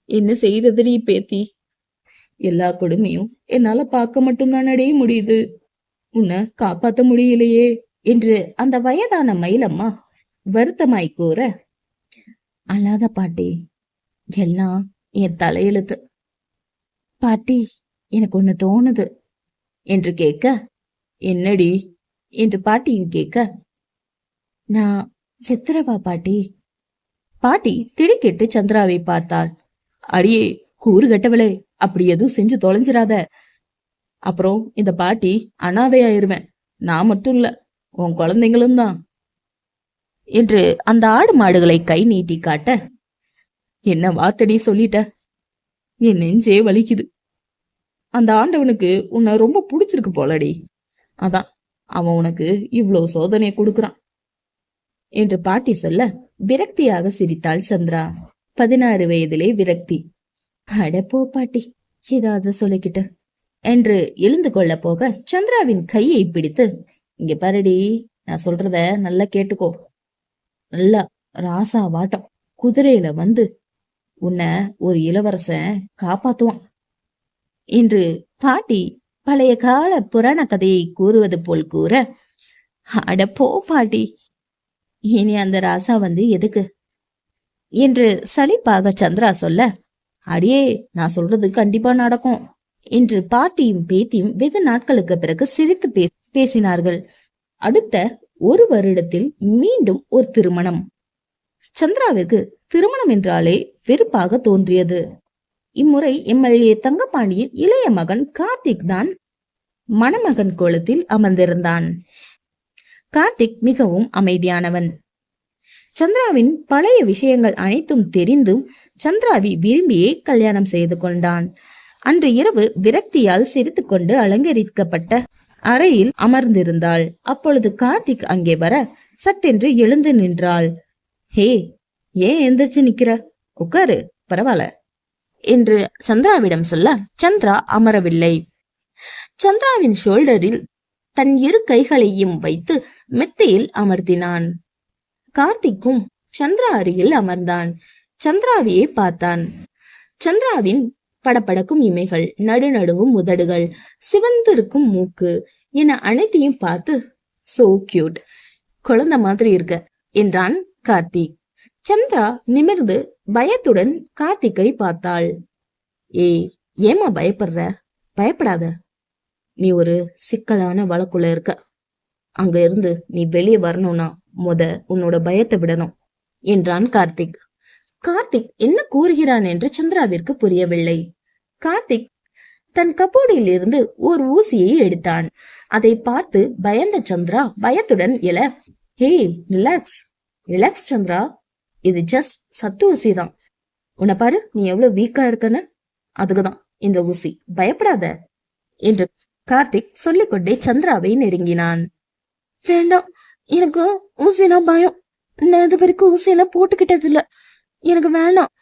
என்ன செய்யறதுடி பேத்தி, எல்லா கொடுமையும் என்னால பார்க்க மட்டும்தான் அடைய முடியுது, உன்னை காப்பாத்த முடியலையே என்று அந்த வயதான மயிலம்மா வருத்தமாய் கூற, அழாத பாட்டி, எல்லாம் என் தலையெழுத்து. பாட்டி, எனக்கு ஒண்ணு தோணுது என்று கேட்க, என்னடி என்று பாட்டியும் கேட்க, நான் செத்துறவா பாட்டி? பாட்டி திடுக்கிட்டு சந்திராவை பார்த்தாள். அடியே கூறு கட்டவளே, அப்படி எதுவும் செஞ்சு தொலைஞ்சிராத. அப்புறம் இந்த பாட்டி அனாதையாயிருவேன். நான் மட்டும் இல்ல, உன் குழந்தைங்களும் தான் என்று அந்த ஆடு மாடுகளை கை நீட்டி காட்ட, என்ன வார்த்தடி சொல்லிட்ட, என் நெஞ்சே வலிக்குது. அந்த ஆண்டவனுக்கு உன்னை ரொம்ப பிடிச்சிருக்கு போலடி, அதான் அவன் உனக்கு இவ்வளவு சோதனையை கொடுக்கறான் என்று பாட்டி சொல்ல விரக்தியாக சிரித்தாள் சந்திரா. 16 வயதிலே விரக்தி. அடப்போ பாட்டி, ஏதாவது சொல்லிக்கிட்டு என்று எழுந்து கொள்ள போக சந்திராவின் கையை பிடித்து, இங்க பாருடி, நான் சொல்றத நல்லா கேட்டுக்கோ. நல்லா ராசா வாட்டம் குதிரையில வந்து உன்னை ஒரு இளவரசன் காப்பாத்துவான் என்று பாட்டி பழைய கால புராண கதையை கூறுவது போல் கூற, அடப்போ பாட்டி, இனி அந்த ராசா வந்து எதுக்கு என்று சலிப்பாக சந்திரா சொல்ல, அடியே நான் சொல்றது கண்டிப்பா நடக்கும் என்று பாட்டியும் பேத்தியும் வெகு நாட்களுக்கு பிறகு சிரித்து பேசினார்கள். அடுத்த 1 வருடத்தில் மீண்டும் ஒரு திருமணம். சந்திராவிற்கு திருமணம் என்றாலே வெறுப்பாக தோன்றியது. இம்முறை எம்எல்ஏ தங்கபாண்டியின் இளைய மகன் கார்த்திக் தான் மணமகன் கோலத்தில் அமர்ந்திருந்தான். கார்த்திக் மிகவும் அமைதியானவன். சந்திராவின் பழைய விஷயங்கள் அனைத்தும் தெரிந்தும் சந்திராவை விரும்பியே கல்யாணம் செய்து கொண்டான். அன்று இரவு விரக்தியால் சிரித்துக்கொண்டு அலங்கரிக்கப்பட்ட அறையில் அமர்ந்திருந்தாள். அப்பொழுது கார்த்திக் அங்கே வர சட்டென்று எழுந்து நின்றாள். ஹே, ஏன் எந்திரிச்சு நிக்கிற? உட்காரு, பரவாயில்ல என்று சந்திராவிடம் சொல்ல சந்திரா அமரவில்லை. சந்திராவின் ஷோல்டரில் தன் இரு கைகளையும் வைத்து மெத்தையில் அமர்த்தினான். கார்த்திக்கும் சந்திரா அருகில் அமர்ந்தான். சந்திராவியை பார்த்தான். சந்திராவின் படபடக்கும் இமைகள், நடுநடுங்கும் உதடுகள், சிவந்திருக்கும் மூக்கு என அனைத்தையும் பார்த்து சோ கியூட், குழந்தை மாதிரி இருக்க என்றான் கார்த்திக். சந்திரா நிமிர்ந்து பயத்துடன் கார்த்திக்கை பார்த்தாள். ஏய், ஏமா பயப்படுற? பயப்படாத. நீ ஒரு சிக்கலான வழக்குள்ள இருக்க. அங்க இருந்து நீ வெளியே வரணும்னா உன்னோட பயத்தை விடணும் என்றான் கார்த்திக். கார்த்திக் என்ன கூறுகிறான் என்று சந்திராவிற்கு புரியவில்லை. கார்த்திக் தன் கபோர்டில் இருந்து ஒரு ஊசியை எடுத்தான். அதை பார்த்து பயந்த சந்திரா பயத்துடன் எழ, ஹே, ரிலாக்ஸ் ரிலாக்ஸ் சந்திரா, இது ஜஸ்ட் சத்து ஊசி தான். உன்னை பாரு, நீ எவ்வளவு வீக்கா இருக்கன்னு, அதுக்குதான் இந்த ஊசி, பயப்படாத என்று கார்த்திக் சொல்லிக்கொண்டே சந்திராவை நெருங்கினான். வேண்டாம், எனக்கு ஊசினா பயம். நான் இது வரைக்கும் ஊசியெல்லாம் போட்டுக்கிட்டது இல்ல, எனக்கு வேண்டாம்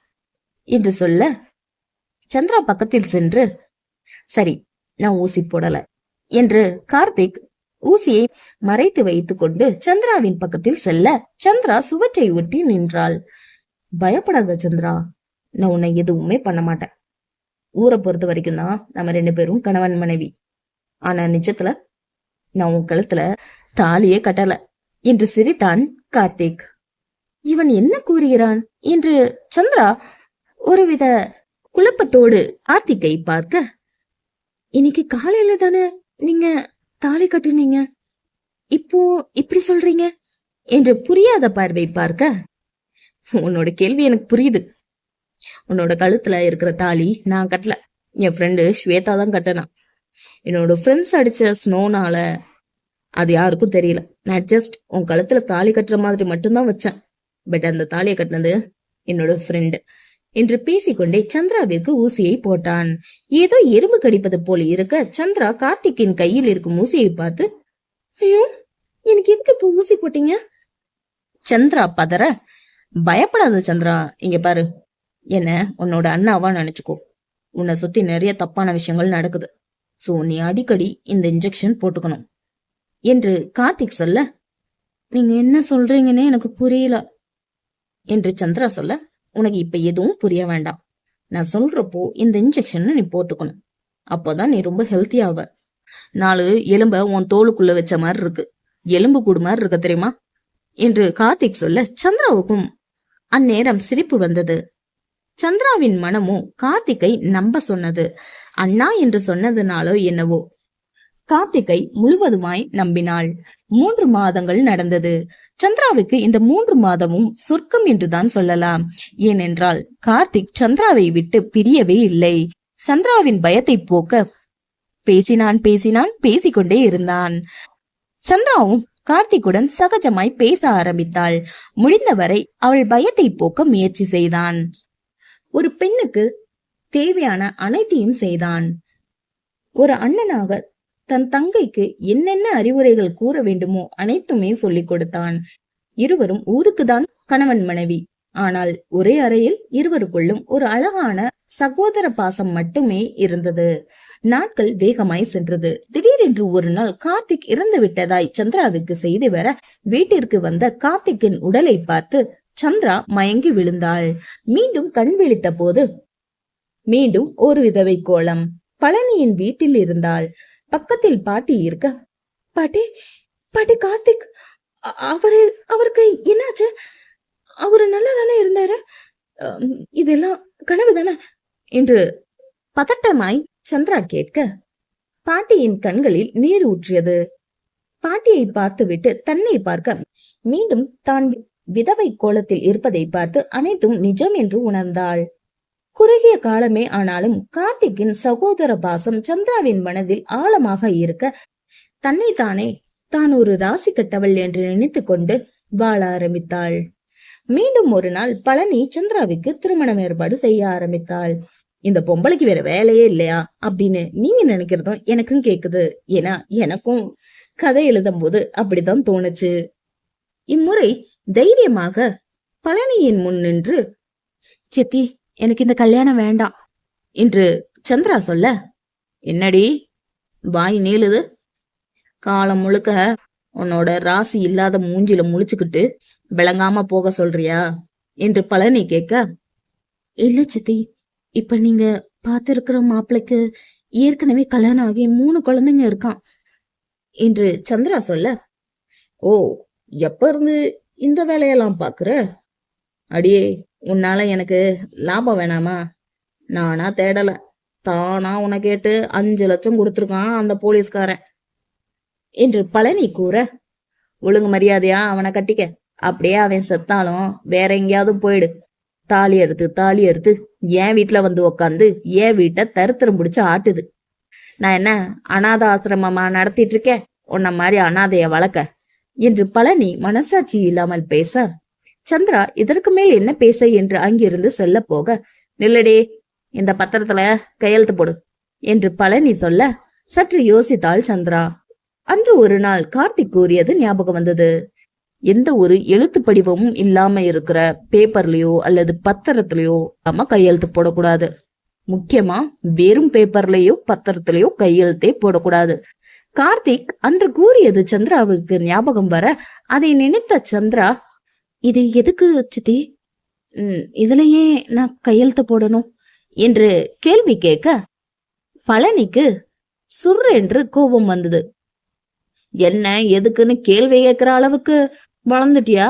என்று சொல்ல சந்திரா பக்கத்தில் சென்று, சரி, நான் ஊசி போடல என்று கார்த்திக் ஊசியை மறைத்து வைத்துக் கொண்டு சந்திராவின் பக்கத்தில் செல்ல சந்திரா சுவற்றை ஒட்டி நின்றாள். பயப்படாத சந்திரா, நான் உன்னை எதுவுமே பண்ண மாட்டேன். ஊரை பொறுத்த வரைக்கும் தான் நம்ம 2 பேரும் கணவன் மனைவி. ஆனா நிஜத்துல நான் உன் கழுத்துல தாலியே கட்டல என்று சிரித்தான் கார்த்திக். இவன் என்ன கூறுகிறான் என்று சந்திரா ஒருவித குழப்பத்தோடு கார்த்திக்கை பார்க்க, இன்னைக்கு காலையில தானே நீங்க தாலி கட்டுனீங்க, இப்போ இப்படி சொல்றீங்க என்று புரியாத பார்வை பார்க்க, உன்னோட கேள்வி எனக்கு புரியுது. உன்னோட கழுத்துல இருக்கிற தாலி நான் கட்டல, என் ஃப்ரெண்டு ஸ்வேதா தான் கட்டனா. என்னோட ஃப்ரெண்ட்ஸ் அடிச்ச ஸ்னோனால அது யாருக்கும் தெரியல. நான் ஜஸ்ட் உன் கழுத்துல தாலி கட்டுற மாதிரி மட்டும்தான் வச்சேன். பட் அந்த தாலியை கட்டினது என்னோட ஃப்ரெண்டு என்று பேசிக்கொண்டே சந்திராவிற்கு ஊசியை போட்டான். ஏதோ எறும்பு கடிப்பது போல இருக்க சந்திரா கார்த்திக்கின் கையில் இருக்கும் ஊசியை பார்த்து, ஐயோ, எனக்கு எதுக்கு இப்ப ஊசி போட்டீங்க? சந்திரா பதற, பயப்படாத சந்திரா, இங்க பாரு, என்ன உன்னோட அண்ணாவா நினைச்சுக்கோ. உன்னை சுத்தி நிறைய தப்பான விஷயங்கள் நடக்குது. சோ நீ அடிக்கடி இந்த இன்ஜெக்ஷன் போட்டுக்கணும் என்று கார்த்திக் சொல்ல, நீங்க என்ன சொல்றீங்கன்னு எனக்கு புரியல என்று சந்திரா சொல்ல, உனக்கு இப்ப எதுவும் புரிய வேண்டாம். நான் சொல்றப்போ இந்த இன்ஜெக்ஷன் நீ போட்டுக்கணும். அப்போதான் நீ ரொம்ப ஹெல்த்தியாவ. 4 எலும்ப உன் தோலுக்குள்ள வச்ச மாதிரி இருக்கு, எலும்பு கூடு மாதிரி இருக்க தெரியுமா என்று கார்த்திக் சொல்ல சந்திராவுக்கும் அந்நேரம் சிரிப்பு வந்தது. சந்திராவின் மனமோ கார்த்திக்கை நம்ப சொன்னது. அண்ணா என்று சொன்னதுனாலோ என்னவோ கார்த்திகை முழுவதுமாய் நம்பினாள். 3 மாதங்கள் நடந்தது. சந்திராவுக்கு இந்த 3 மாதமும் சொர்க்கம் என்றுதான் சொல்லலாம். ஏனென்றால் கார்த்திக் சந்திராவை விட்டு பிரியவே இல்லை. சந்திராவின் பயத்தை போக்க பேசினான் பேசிக்கொண்டே இருந்தான். சந்திராவும் கார்த்திக்குடன் சகஜமாய் பேச ஆரம்பித்தாள். முடிந்தவரை அவள் பயத்தை போக்க முயற்சி செய்தான். ஒரு பெண்ணுக்கு தேவையான அனைத்தையும் செய்தான். ஒரு அண்ணனாக தன் தங்கைக்கு என்னென்ன அறிவுரைகள் கூற வேண்டுமோ அனைத்துமே சொல்லிக் கொடுத்தான். இருவரும் ஊருக்குதான் கணவன் மனைவி. ஆனால் ஒரே அறையில் இருவருக்குள்ளும் ஒரு அழகான சகோதர பாசம் மட்டுமே இருந்தது. நாட்கள் வேகமாய் சென்றது. திடீரென்று ஒரு நாள் கார்த்திக் இறந்து விட்டதாய் சந்திராவுக்கு செய்தி வர வீட்டிற்கு வந்த கார்த்திக்கின் உடலை பார்த்து சந்திரா மயங்கி விழுந்தாள். மீண்டும் கண் விழித்த போது மீண்டும் ஒரு விதவை கோலம். பழனியின் வீட்டில் இருந்தாள். பக்கத்தில் பாட்டி இருக்க, பாட்டி பாட்டி, கார்த்திக் அவருக்கு என்னாச்சு? அவரு நல்லா தானே இருந்தாரு, இதெல்லாம் கனவு தானே என்று பதட்டமாய் சந்திரா கேட்க, பாட்டியின் கண்களில் நீர் ஊற்றியது. பாட்டியை பார்த்துவிட்டு தன்னை பார்க்க மீண்டும் தான் விதவை கோலத்தில் இருப்பதை பார்த்து அனைத்தும் நிஜம் என்று உணர்ந்தாள். குறுகிய காலமே ஆனாலும் கார்த்திக்கின் சகோதர பாசம் சந்திராவின் மனதில் ஆழமாக இருக்க தன்னை தானே தான் ஒரு ராசி கட்டவள் என்று நினைத்து கொண்டு வாழ ஆரம்பித்தாள். மீண்டும் ஒரு நாள் பழனி சந்திராவுக்கு திருமணம் ஏற்பாடு செய்ய ஆரம்பித்தாள். இந்த பொம்பளைக்கு வேற வேலையே இல்லையா அப்படின்னு நீங்க நினைக்கிறதும் எனக்கும் கேக்குது. ஏன்னா எனக்கும் கதை எழுதும் போது அப்படித்தான் தோணுச்சு. இம்முறை தைரியமாக பழனியின் முன் நின்று, சித்தி எனக்கு இந்த கல்யாணம் வேண்டாம் என்று சந்திரா சொல்ல, என்னடி வாய் நீளுது? காலம் முழுக்க உன்னோட ராசி இல்லாத மூஞ்சில முழிச்சுக்கிட்டு விளங்காம போக சொல்றியா என்று பழனி கேட்க, இல்ல சித்தி, இப்ப நீங்க பாத்திருக்கிற மாப்பிள்ளைக்கு ஏற்கனவே கல்யாணம் ஆகி 3 குழந்தைங்க இருக்கான் என்று சந்திரா சொல்ல, ஓ, எப்ப இருந்து இந்த வேலையெல்லாம் பாக்குற? அடியே, உன்னால எனக்கு லாபம் வேணாமா? நானா தேடல, தானா உன கேட்டு 5 லட்சம் கொடுத்துருக்கான் அந்த போலீஸ்காரன் என்று பழனி கூற, ஒழுங்கு மரியாதையா அவனை கட்டிக்க. அப்படியே அவன் செத்தாலும் வேற எங்கேயாவது போயிடு. தாலி அறுத்து என் வீட்டுல வந்து உக்காந்து என் வீட்டை தருத்திரம் பிடிச்சு ஆட்டுது. நான் என்ன அனாத ஆசிரமமா நடத்திட்டு இருக்கேன்? உன்ன மாதிரி அனாதைய வளர்க்க என்று பழனி மனசாட்சி இல்லாமல் பேச, சந்திரா இதற்கு மேல் என்ன பேச என்று அங்கிருந்து செல்ல போக, நில்லடே, இந்த பத்திரத்துல கையெழுத்து போடு என்று பழனி சொல்ல சற்று யோசித்தாள் சந்திரா. அன்று ஒரு நாள் கார்த்திக் கூறியது ஞாபகம் வந்தது. எந்த ஒரு எழுத்து படிவமும் இல்லாம இருக்கிற பேப்பர்லயோ அல்லது பத்திரத்திலயோ நம்ம கையெழுத்து போடக்கூடாது. முக்கியமா வெறும் பேப்பர்லயோ பத்திரத்திலயோ கையெழுத்தே போடக்கூடாது. கார்த்திக் அன்று கூறியது சந்திராவுக்கு ஞாபகம் வர அதை நினைத்த சந்திரா, இது எதுக்கு சித்தி? இதுலயே நான் கையெழுத்து போடணும் என்று கேள்வி கேட்க, பழனிக்கு சுர் என்று கோபம் வந்தது. என்ன எதுக்குன்னு கேள்வி கேட்கிற அளவுக்கு வளர்ந்துட்டியா?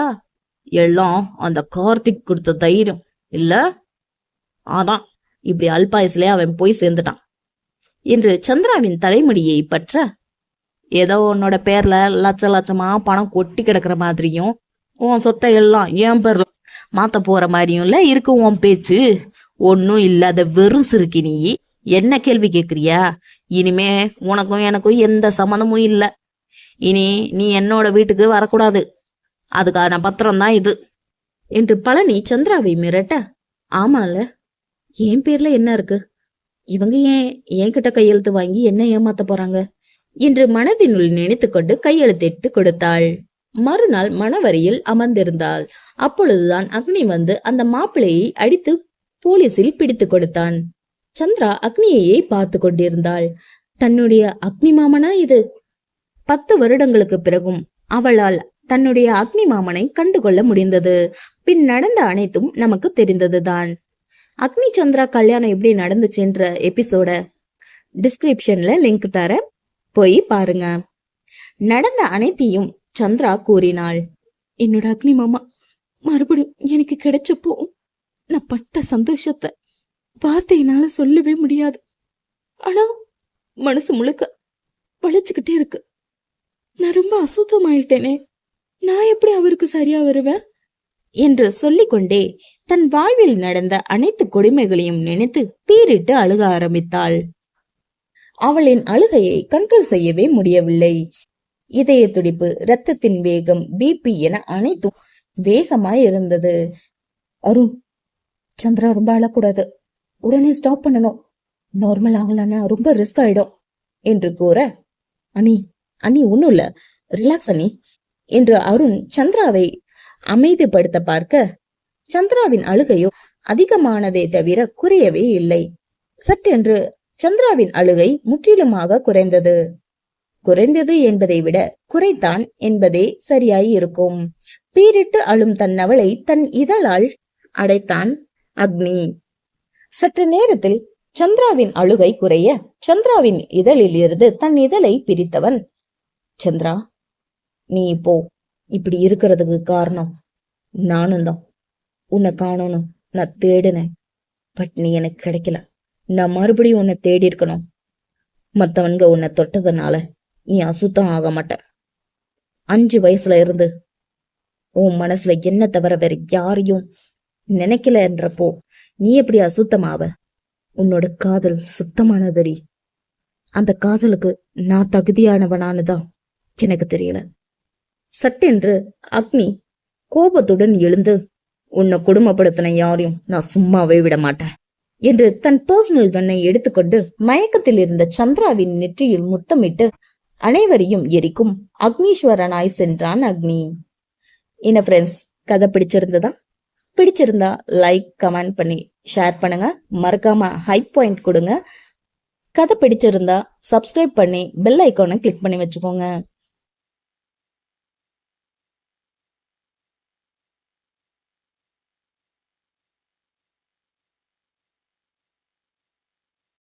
எல்லாம் அந்த கார்த்திக் கொடுத்த தைரியம் இல்ல? அதான் இப்படி அல்பாயுஸ்லயே அவன் போய் சேர்ந்துட்டான் என்று சந்திராவின் தலைமுடியை பற்ற, ஏதோ உன்னோட பேர்ல லட்ச லட்சமா பணம் கொட்டி கிடக்குற மாதிரியும் உன் சொத்தை எல்லாம் என் பேர்ல மாத்த போற மாதிரியும்ல இருக்கு உன் பேச்சு. ஒன்னும் இல்லாத வெறும் சிறுக்கி நீ என்ன கேள்வி கேக்குறியா? இனிமே உனக்கும் எனக்கும் எந்த சம்மந்தமும் இல்ல. இனி நீ என்னோட வீட்டுக்கு வரக்கூடாது. அதுக்கான பத்திரம் தான் இது என்று பழனி சந்திராவை மிரட்ட, ஆமால, என் பேர்ல என்ன இருக்கு? இவங்க ஏன் என்கிட்ட கையெழுத்து வாங்கி என்ன ஏமாத்த போறாங்க என்று மனதினுள் நினைத்து கொண்டு கையெழுத்திட்டு கொடுத்தாள். மறுநாள் மணவரையில் அமர்ந்திருந்தாள். அப்பொழுதுதான் அக்னி வந்து அந்த மாப்பிள்ளையை அடித்து போலீசில் பிடித்து கொடுத்தான். சந்திரா அக்னியையே பார்த்து கொண்டிருந்தாள். தன்னுடைய அக்னி மாமனா இது? 10 வருடங்களுக்கு பிறகும் அவளால் தன்னுடைய அக்னி மாமனை கண்டுகொள்ள முடிந்தது. பின் நடந்த அனைத்தும் நமக்கு தெரிந்ததுதான். அக்னி சந்திரா கல்யாணம் எப்படி நடந்துச்சுன்ற எபிசோட டிஸ்கிரிப்ஷன்ல லிங்க் தர, போய் பாருங்க. நடந்த அனைத்தையும் சந்திரா கூறினாள். என்னோட அக்னி மாமா மறுபடியும் எனக்கு கிடைச்சப்போ நான் பட்ட சந்தோஷத்தை வார்த்தையினால சொல்லவே முடியாது. ஆனா மனசு முழுக்க வலிச்சுக்கிட்டே இருக்கு. நான் ரொம்ப அசுத்தமாயிட்டேனே, நான் எப்படி அவருக்கு சரியா வருவேன் என்று சொல்லிக்கொண்டே தன் வாழ்வில் நடந்த அனைத்து கொடுமைகளையும் நினைத்து பீரிட்டு அழுக ஆரம்பித்தாள். அவளின் அழுகையை கண்ட்ரோல் செய்யவே முடியவில்லை. இதய துடிப்பு, இரத்தத்தின் வேகம், பிபி என அனைத்தும் வேகமாய் இருந்தது. அருண், சந்திரா ரொம்ப அழக்கூடாது, உடனே ஸ்டாப் பண்ணணும், நார்மல் ஆகலன்னா ரொம்ப ரிஸ்க் ஆயிடும் என்று கூற, அனி ஒன்னும் இல்ல, ரிலாக்ஸ் அனி என்று அருண் சந்திராவை அமைதிப்படுத்த பார்க்க, சந்திராவின் அழுகையோ அதிகமானதே தவிர குறையவே இல்லை. சற்றென்று சந்திராவின் அழுகை முற்றிலுமாக குறைந்தது. குறைந்தது என்பதை விட குறைத்தான் என்பதே சரியாய் இருக்கும். பீரிட்டு அழும் தன் அவளை தன் இதழால் அடைத்தான் அக்னி. சற்று நேரத்தில் சந்திராவின் அழுகை குறைய சந்திராவின் இதழில் இருந்து தன் இதழை பிரித்தவன், சந்திரா, நீ இப்போ இப்படி இருக்கிறதுக்கு காரணம் நானும் தான். உன்னை காணணும் நான் தேடினேன், பட் நீ எனக்கு கிடைக்கல. நான் மறுபடியும் உன்னை தேடி இருக்கணும். மத்தவன்க உன்னை தொட்டதுனால நீ அசுத்தம் ஆக மாட்ட. 5 வயசுல இருந்து உன் மனசுல என்ன தவிர வேற யாரையும் நினைக்கலன்றப்போ நீ எப்படி அசுத்தமாவ? உன்னோட காதல் சுத்தமானதடி. அந்த காதலுக்கு நான் தகுதியானவனானுதான் எனக்கு தெரியல. சட்டென்று அக்னி கோபத்துடன் எழுந்து, உன்னை கொடுமைப்படுத்தின யாரையும் நான் சும்மாவே விட மாட்டேன் என்று தன் பர்சனல் கன்னை எடுத்துக்கொண்டு மயக்கத்தில் இருந்த சந்திராவின் நெற்றியில் முத்தமிட்டு அனைவரையும் எரிக்கும் அக்னீஸ்வரனாய் சென்றான் அக்னி. என்ன ஃப்ரெண்ட்ஸ், கதை பிடிச்சிருந்தா லைக் கமெண்ட் பண்ணி ஷேர் பண்ணுங்க. மறக்காம ஹைப் பாயிண்ட் கொடுங்க. கதை பிடிச்சிருந்தா சப்ஸ்கிரைப் பண்ணி பெல் ஐக்கானை கிளிக் பண்ணி வச்சுக்கோங்க.